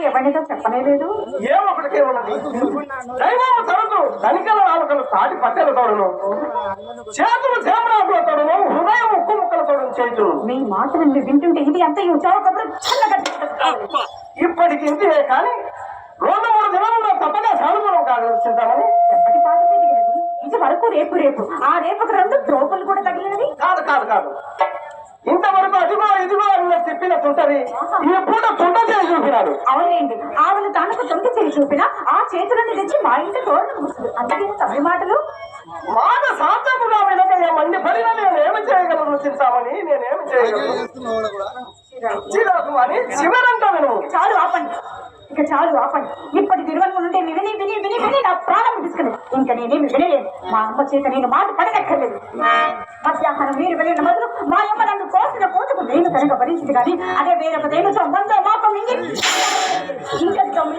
ఎవరితో చెప్పలేదు. ఏమొకటికే ఉన్నది. దైవం తనకు ధనికల నాలుకలు తాటి పట్టెల తోడును, చేతులు చేమరాకుల తోడును, హృదయం ఉక్కు ముక్కల తోడును చేతులు. మీ మాటలు వింటుంటే ఇది అంత చౌకప్పుడు ఇప్పటికి ఇంటివే కానీ 2-3 దినాలు తప్పగా సానుకూలం కాగలుగుతుంటామని ఎప్పటి పాట దిగినది. ఇది వరకు రేపు రేపు ఆ రేపుకు 2 ద్రోపలు కూడా తగిలినది. కాదు కాదు కాదు, ఇంతవరకు అదిగో ఇదిగో అని చెప్పిన తుంటది ఈ పూట తుంట చేసి చూపినాడు. అవునండి, ఆవులు తనకు తుంట చేసి చూపిన ఆ చేతులను తెచ్చి మా ఇంటి తోడు. అందుకే తమిళ మాటలు మాట సాధ్యముగా వినక మండి పడిన నేనేమి చేయగలను చింతామని, నేనేమి చేయగలను అని చివరంట విను. చాలు ఆపండి, ఇక చాలు ఆపండి. ఇప్పటి తిరువన్ను నుండి విని విని విని విని నా ప్రాణం తీసుకుని ఇంకా నేనేమి వినలేదు. మా అమ్మ చేత నేను మాట పడనక్కర్లేదు. మధ్యాహ్నం మీరు వెళ్ళిన మొదలు మా అమ్మ నన్ను కోసిన కోతకు నేను కనుక భరించింది కానీ అదే వేరొక దేనితో మందో మాపం ఇంకా 9